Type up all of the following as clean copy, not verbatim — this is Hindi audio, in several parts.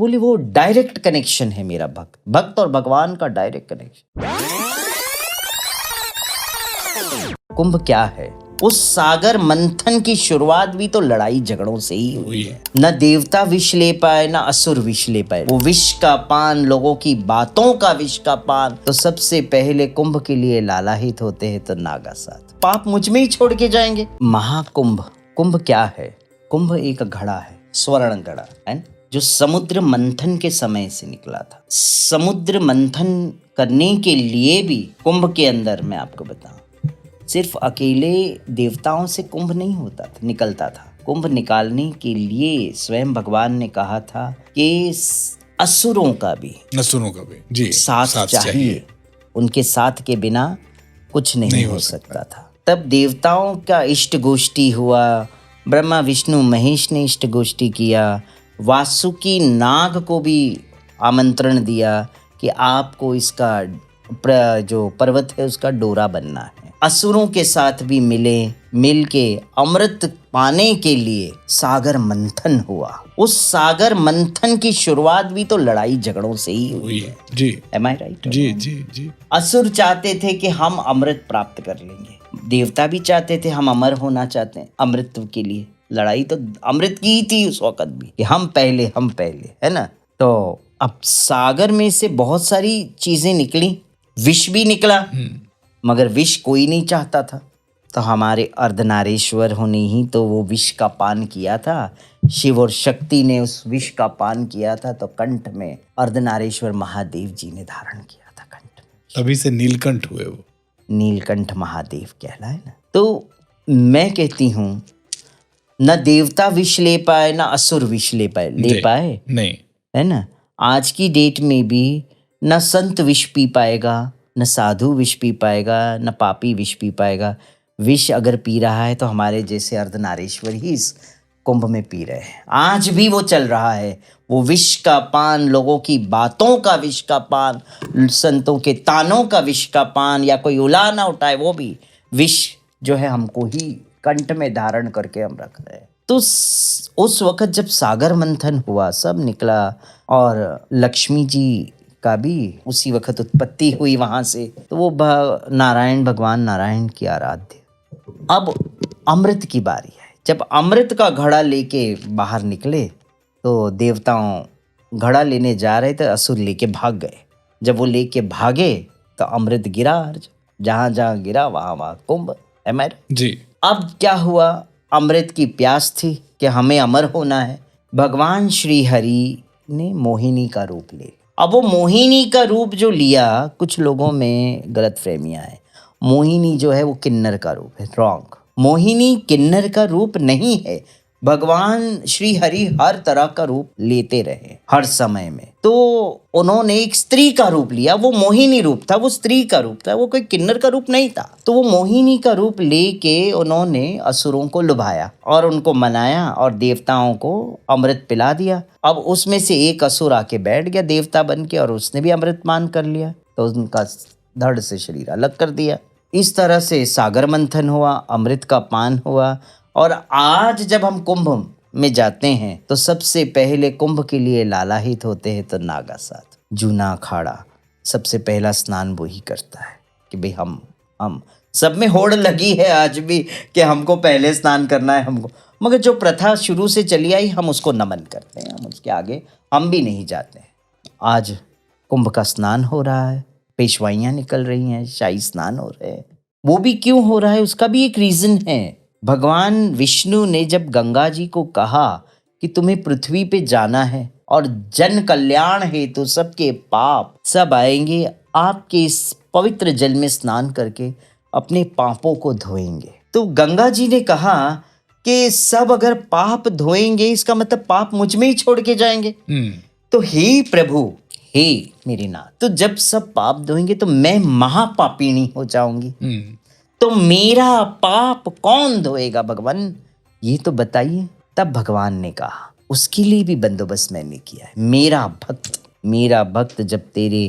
बोली वो डायरेक्ट कनेक्शन है मेरा भक्त और भगवान का डायरेक्ट कनेक्शन। कुंभ क्या है? उस सागर मंथन की शुरुआत भी तो लड़ाई झगड़ों से ही हुई है। न देवता विष ले पाए न असुर विष ले पाए। वो विष का पान, लोगों की बातों का विष का पान। तो सबसे पहले कुंभ के लिए लालाहित होते हैं तो नागा साथ। पाप मुझ में ही छोड़ के जाएंगे। महाकुंभ, कुंभ क्या है? कुंभ एक घड़ा है, स्वर्ण घड़ा है, जो समुद्र मंथन के समय से निकला था। समुद्र मंथन करने के लिए भी कुंभ के अंदर, मैं आपको बताऊं, सिर्फ अकेले देवताओं से कुंभ नहीं होता था, निकलता था। कुंभ निकालने के लिए स्वयं भगवान ने कहा था कि असुरों का भी जी साथ चाहिए। उनके साथ के बिना कुछ नहीं हो सकता था। तब देवताओं का इष्ट गोष्ठी हुआ, ब्रह्मा विष्णु महेश ने इष्ट गोष्ठी किया। वासुकी नाग को भी आमंत्रण दिया कि आपको इसका जो पर्वत है उसका डोरा बनना है। असुरों के साथ भी मिल के अमृत पाने के लिए सागर मंथन हुआ। उस सागर मंथन की शुरुआत भी तो लड़ाई झगड़ों से ही हुई है। जी, एम आई राइट? जी। असुर चाहते थे कि हम अमृत प्राप्त कर लेंगे, देवता भी चाहते थे, हम अमर होना चाहते हैं। अमृत के लिए लड़ाई तो अमृत की ही थी उस वक्त भी, कि हम पहले, है ना। तो अब सागर में से बहुत सारी चीजें निकली, विष भी निकला, मगर विष कोई नहीं चाहता था। तो हमारे अर्धनारीश्वर होने ही तो वो विष का पान किया था। शिव और शक्ति ने उस विष का पान किया था, तो कंठ में अर्धनारीश्वर महादेव जी ने धारण किया था कंठ में। तभी से नीलकंठ हुए वो, नीलकंठ महादेव कहलाए ना। तो मैं कहती हूँ, न देवता विष ले पाए न असुर विष ले पाए नहीं, है ना। आज की डेट में भी न संत विष पी पाएगा, न साधु विष पी पाएगा, न पापी विष पी पाएगा। विष अगर पी रहा है तो हमारे जैसे अर्धनारीश्वर ही इस कुंभ में पी रहे हैं। आज भी वो चल रहा है, वो विष का पान, लोगों की बातों का विष का पान, संतों के तानों का विष का पान, या कोई उला ना उठाए वो भी विष जो है हमको ही कंठ में धारण करके हम रख रहे हैं। तो उस वक्त जब सागर मंथन हुआ, सब निकला, और लक्ष्मी जी का भी उसी वक्त उत्पत्ति हुई वहां से। तो वो नारायण, भगवान नारायण की आराध्य। अब अमृत की बारी है। जब अमृत का घड़ा लेके बाहर निकले तो देवताओं घड़ा लेने जा रहे थे, असुर लेके भाग गए। जब वो लेके भागे तो अमृत गिरा, जहां जहां गिरा वहां वहां कुंभ। जी। अब क्या हुआ? अमृत की प्यास थी कि हमें अमर होना है। भगवान श्री हरि ने मोहिनी का रूप ले। अब वो मोहिनी का रूप जो लिया, कुछ लोगों में गलत फहमियां है। मोहिनी जो है वो किन्नर का रूप है, रॉन्ग। मोहिनी किन्नर का रूप नहीं है। भगवान श्री हरि हर तरह का रूप लेते रहे हर समय में। तो उन्होंने एक स्त्री का रूप लिया, वो मोहिनी रूप था, वो स्त्री का रूप था, वो कोई किन्नर का रूप नहीं था। तो वो मोहिनी का रूप लेके उन्होंने असुरों को लुभाया और उनको मनाया और देवताओं को अमृत पिला दिया। अब उसमें से एक असुर आके बैठ गया देवता बन के, और उसने भी अमृत पान कर लिया, तो उनका धड़ से शरीर अलग कर दिया। इस तरह से सागर मंथन हुआ, अमृत का पान हुआ। और आज जब हम कुंभ में जाते हैं तो सबसे पहले कुंभ के लिए लालाहित होते हैं तो नागा साथ, जूना अखाड़ा, सबसे पहला स्नान वो ही करता है कि भाई हम सब में होड़ लगी है आज भी कि हमको पहले स्नान करना है हमको। मगर जो प्रथा शुरू से चली आई, हम उसको नमन करते हैं, हम उसके आगे हम भी नहीं जाते हैं। आज कुंभ का स्नान हो रहा है, पेशवाइयाँ निकल रही हैं, शाही स्नान हो रहे हैं। वो भी क्यों हो रहा है, उसका भी एक रीज़न है। भगवान विष्णु ने जब गंगा जी को कहा कि तुम्हें पृथ्वी पे जाना है और जन कल्याण हेतु सबके पाप सब आएंगे, आपके इस पवित्र जल में स्नान करके अपने पापों को धोएंगे। तो गंगा जी ने कहा कि सब अगर पाप धोएंगे, इसका मतलब पाप मुझ में ही छोड़ के जाएंगे। तो हे प्रभु, हे मेरे नाथ, तो जब सब पाप धोएंगे तो मैं महापापिणी हो जाऊंगी, तो मेरा पाप कौन धोएगा भगवान, ये तो बताइए। तब भगवान ने कहा, उसके लिए भी बंदोबस्त मैंने किया है। मेरा भक्त जब तेरे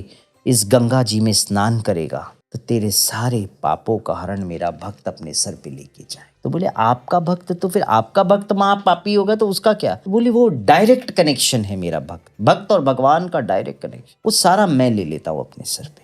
इस गंगा जी में स्नान करेगा तो तेरे सारे पापों का हरण मेरा भक्त अपने सर पे लेके जाए। तो बोले आपका भक्त, तो फिर आपका भक्त महापापी होगा तो उसका क्या? तो बोले वो डायरेक्ट कनेक्शन है मेरा भक्त और भगवान का डायरेक्ट कनेक्शन, वो सारा मैं ले लेता हूँ अपने सर पे।